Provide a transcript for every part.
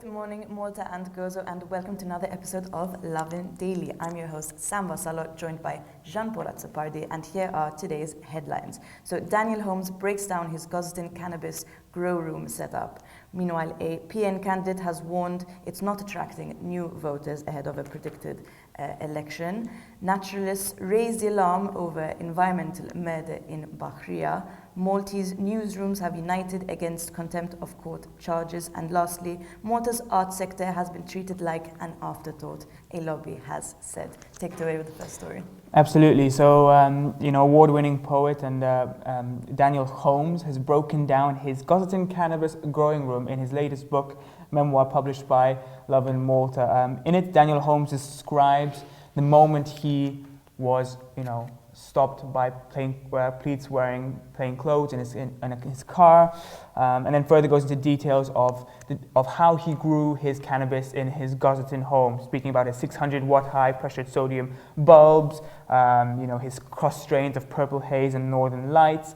Good morning, Malta and Gozo, and welcome to another episode of Lovin Daily. I'm your host, Sam Vassallo, joined by Jean-Paul Atsapardi, and here are today's headlines. So Daniel Holmes breaks down his Gozzian cannabis grow room setup. Meanwhile, a PN candidate has warned it's not attracting new voters ahead of a predicted election. Naturalists raise the alarm over environmental murder in Bahria. Maltese newsrooms have united against contempt of court charges. And lastly, Malta's arts sector has been treated like an afterthought, a lobby has said. Take it away with the first story. Absolutely. So, award-winning poet and Daniel Holmes has broken down his Gozzian cannabis growing room in his latest book, memoir published by Lovin Malta. In it, Daniel Holmes describes the moment he was, stopped by police wearing plain clothes in his car, and then further goes into details of how he grew his cannabis in his Gozzian home, speaking about his 600-watt high-pressured sodium bulbs, his cross strains of Purple Haze and Northern Lights.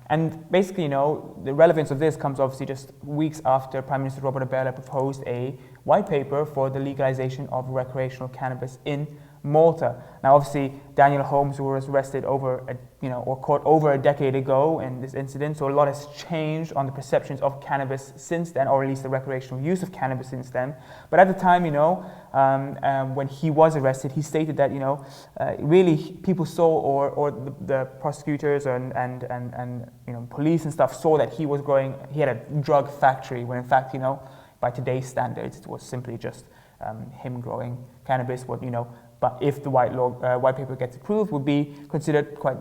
And basically, the relevance of this comes obviously just weeks after Prime Minister Robert Abela proposed a white paper for the legalization of recreational cannabis in Malta. Now, obviously, Daniel Holmes was arrested caught over a decade ago in this incident, so a lot has changed on the perceptions of cannabis since then, or at least the recreational use of cannabis since then. But at the time, when he was arrested, he stated that, really people saw, or the prosecutors and police and stuff saw that he had a drug factory, when in fact, by today's standards, it was simply just him growing cannabis, but if the white paper gets approved, would be considered quite,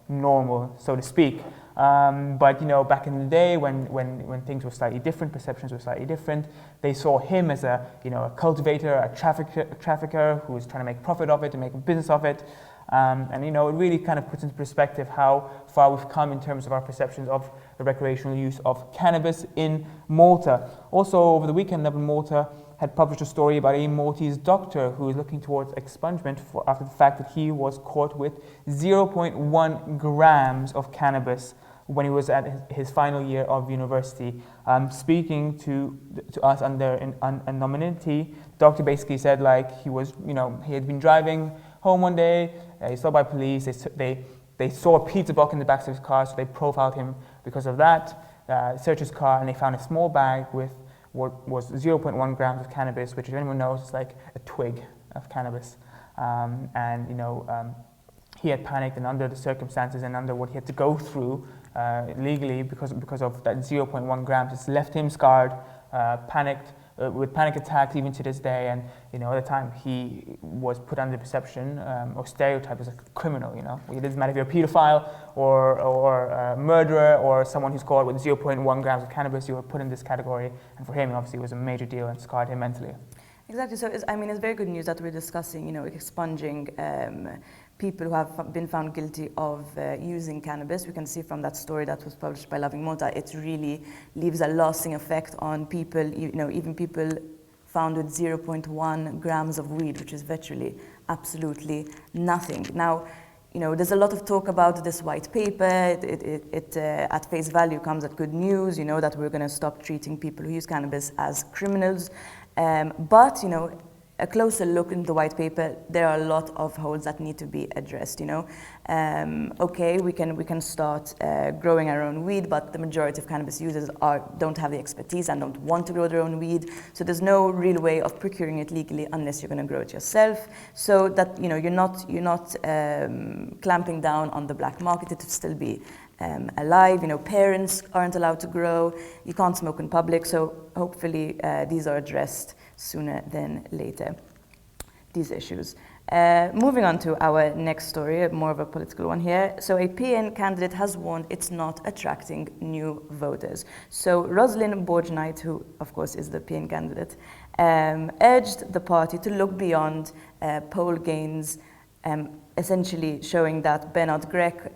normal, so to speak. But back in the day, when things were slightly different, perceptions were slightly different, they saw him as a cultivator, a trafficker who was trying to make profit of it and make a business of it. And it really kind of puts into perspective how far we've come in terms of our perceptions of the recreational use of cannabis in Malta. Also, over the weekend, Lovin Malta had published a story about a Maltese doctor who is looking towards expungement after the fact that he was caught with 0.1 grams of cannabis when he was at his final year of university. Speaking to us under anonymity, the doctor basically said he had been driving home one day, he saw by police, they saw a pizza box in the back of his car, so they profiled him because of that, searched his car, and they found a small bag with what was 0.1 grams of cannabis, which, if anyone knows, is like a twig of cannabis. He had panicked, and under the circumstances and under what he had to go through legally because of that 0.1 grams, it's left him scarred, panicked, with panic attacks even to this day. And at the time he was put under perception or stereotype as a criminal. It doesn't matter if you're a pedophile or a murderer or someone who's caught with 0.1 grams of cannabis, you were put in this category. And for him, obviously, it was a major deal and scarred him mentally. Exactly. So it's very good news that we're discussing, expunging people who have been found guilty of using cannabis. We can see from that story that was published by Lovin Malta, it really leaves a lasting effect on people, even people found with 0.1 grams of weed, which is virtually absolutely nothing. Now, there's a lot of talk about this white paper. It at face value comes at good news, that we're going to stop treating people who use cannabis as criminals. But a closer look in the white paper, there are a lot of holes that need to be addressed. Okay, we can start growing our own weed, but the majority of cannabis users don't have the expertise and don't want to grow their own weed. So there's no real way of procuring it legally unless you're going to grow it yourself. So that you're not clamping down on the black market. It will still be alive. Parents aren't allowed to grow. You can't smoke in public. So hopefully these are addressed sooner than later, these issues. Moving on to our next story, more of a political one here. So a PN candidate has warned it's not attracting new voters. So Rosalind Borg-Knight, who of course is the PN candidate, urged the party to look beyond poll gains, essentially showing that Bernard Gregg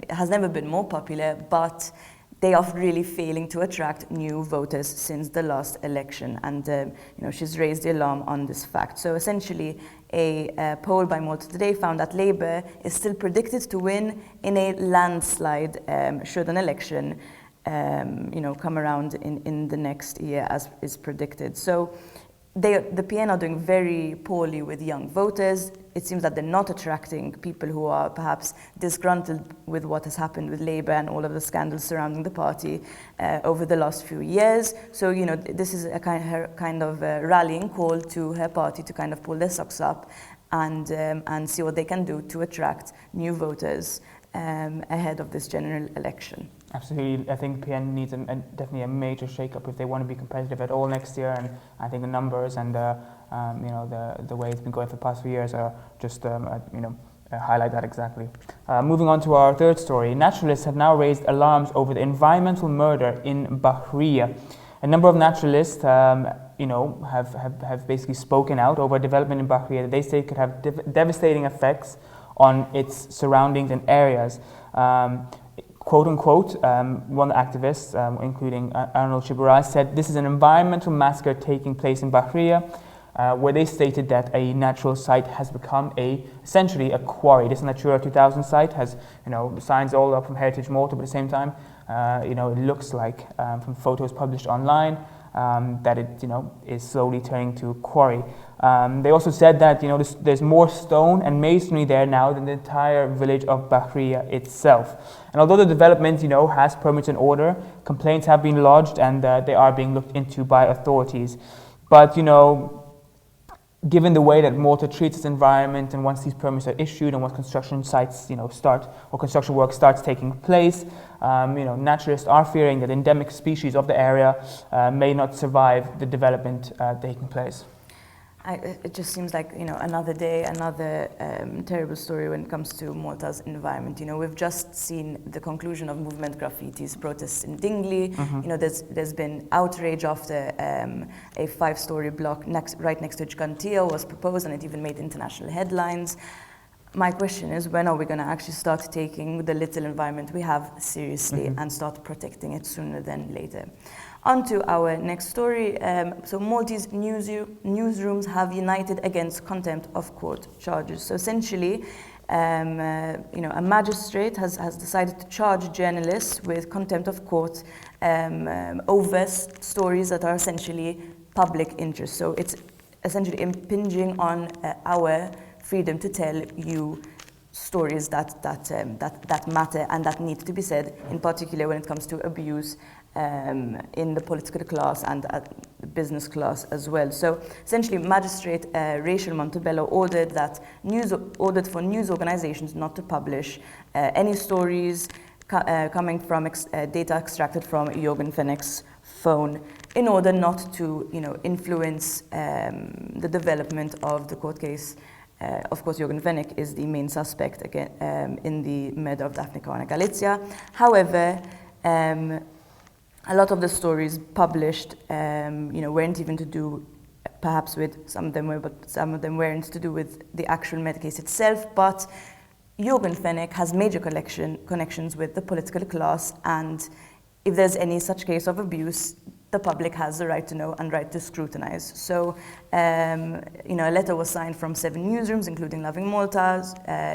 has never been more popular, but they are really failing to attract new voters since the last election. And she's raised the alarm on this fact. So essentially, a poll by Malta Today found that Labour is still predicted to win in a landslide should an election come around in the next year as is predicted. So the PN are doing very poorly with young voters. It seems that they're not attracting people who are perhaps disgruntled with what has happened with Labour and all of the scandals surrounding the party over the last few years. So, this is a kind of rallying call to her party to kind of pull their socks up and see what they can do to attract new voters ahead of this general election. Absolutely. I think PN needs definitely a major shake-up if they want to be competitive at all next year, and I think the numbers and the way it's been going for the past few years are just highlight that exactly. Moving on to our third story, naturalists have now raised alarms over the environmental murder in Bahria. A number of naturalists have basically spoken out over a development in Bahria that they say could have devastating effects on its surroundings and areas. Quote unquote, one activist, including Arnold Chiburaz, said this is an environmental massacre taking place in Bahria, where they stated that a natural site has become essentially a quarry. This Natura 2000 site has signs all up from Heritage Malta, but at the same time, it looks like from photos published online that it is slowly turning to a quarry. They also said that there's more stone and masonry there now than the entire village of Bahria itself. And although the development has permits in order, complaints have been lodged and they are being looked into by authorities. But given the way that Malta treats its environment, and once these permits are issued and once construction sites start or construction work starts taking place, naturalists are fearing that endemic species of the area may not survive the development taking place. It just seems like another day, another terrible story when it comes to Malta's environment. We've just seen the conclusion of movement graffitis protests in Dingley. Mm-hmm. There's been outrage after a 5-story block right next to Gigantia was proposed, and it even made international headlines. My question is, when are we going to actually start taking the little environment we have seriously and start protecting it sooner than later? On to our next story. So Maltese newsrooms have united against contempt of court charges. So essentially, a magistrate has decided to charge journalists with contempt of court over stories that are essentially public interest. So it's essentially impinging on our freedom to tell you stories that matter and that need to be said, in particular when it comes to abuse in the political class and the business class as well. So essentially, Magistrate Rachel Montebello ordered for news organizations not to publish any stories coming from data extracted from Jürgen Fenech's phone, in order not to influence the development of the court case. Of course, Jürgen Fenech is the main suspect again in the murder of Daphne Caruana Galizia. However, a lot of the stories published, weren't even to do, perhaps with some of them were, but some of them weren't to do with the actual murder case itself. But Jürgen Fenech has major connections with the political class, and if there's any such case of abuse, the public has the right to know and right to scrutinize. So, a letter was signed from 7 newsrooms, including Lovin Malta,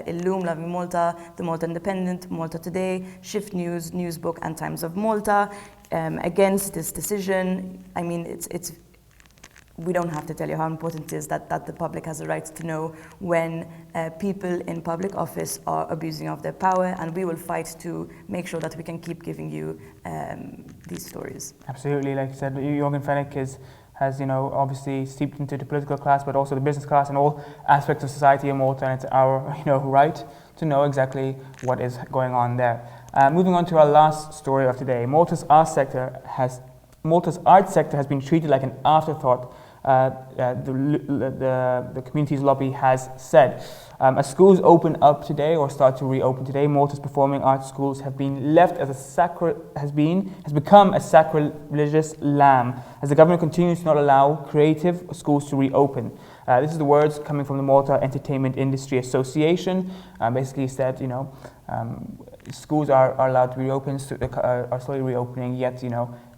Illum, Lovin Malta, The Malta Independent, Malta Today, Shift News, Newsbook, and Times of Malta, against this decision. I mean, we don't have to tell you how important it is that the public has a right to know when people in public office are abusing of their power, and we will fight to make sure that we can keep giving you these stories. Absolutely, like you said, Jürgen Fenech has obviously steeped into the political class, but also the business class and all aspects of society in Malta, and it's our right to know exactly what is going on there. Moving on to our last story of today, Malta's art sector has been treated like an afterthought. The community's lobby has said. As schools open up today or start to reopen today, Malta's performing arts schools have been left as has become a sacrilegious lamb, as the government continues to not allow creative schools to reopen. This is the words coming from the Malta Entertainment Industry Association. Basically said, schools are allowed to reopen, are slowly reopening, yet,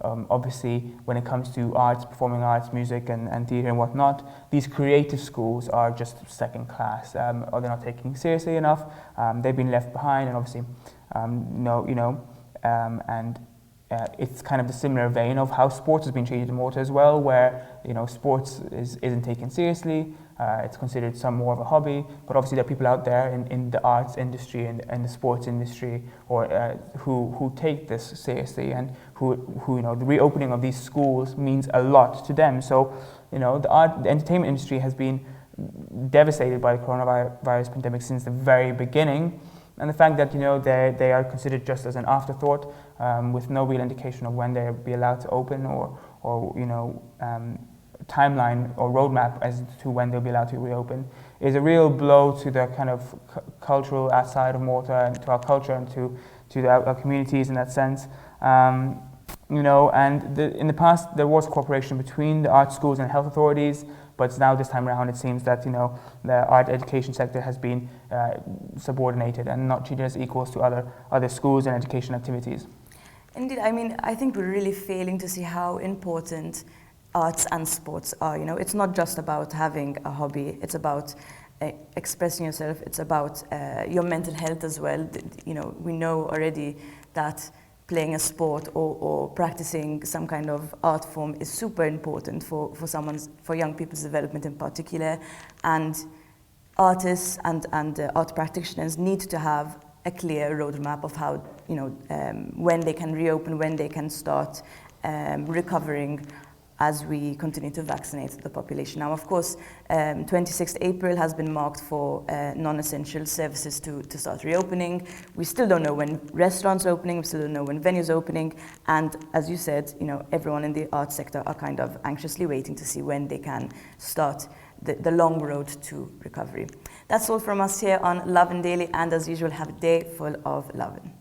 obviously, when it comes to arts, performing arts, music, and theatre and whatnot, these creative schools are just second class, or they're not taken seriously enough. They've been left behind, and obviously, and it's kind of the similar vein of how sports has been treated in Malta as well, where sports isn't taken seriously. It's considered some more of a hobby, but obviously there are people out there in the arts industry and the sports industry, or who take this seriously, and who the reopening of these schools means a lot to them. So the entertainment industry has been devastated by the coronavirus pandemic since the very beginning. And the fact that they are considered just as an afterthought, with no real indication of when they'll be allowed to open, or timeline or roadmap as to when they'll be allowed to reopen, is a real blow to the kind of cultural side of Malta, and to our culture, and to our communities in that sense. And in the past there was cooperation between the art schools and health authorities, but now this time around it seems that the art education sector has been subordinated and not treated as equals to other schools and education activities. Indeed, I think we're really failing to see how important arts and sports are. It's not just about having a hobby, it's about expressing yourself, it's about your mental health as well. We know already that playing a sport or practicing some kind of art form is super important for young people's development in particular, and artists and art practitioners need to have a clear roadmap of how when they can reopen, when they can start recovering, as we continue to vaccinate the population. Now, of course, 26th April has been marked for non-essential services to start reopening. We still don't know when restaurants are opening, we still don't know when venues are opening, and as you said, everyone in the arts sector are kind of anxiously waiting to see when they can start the long road to recovery. That's all from us here on Lovin Daily, and as usual, have a day full of lovin'.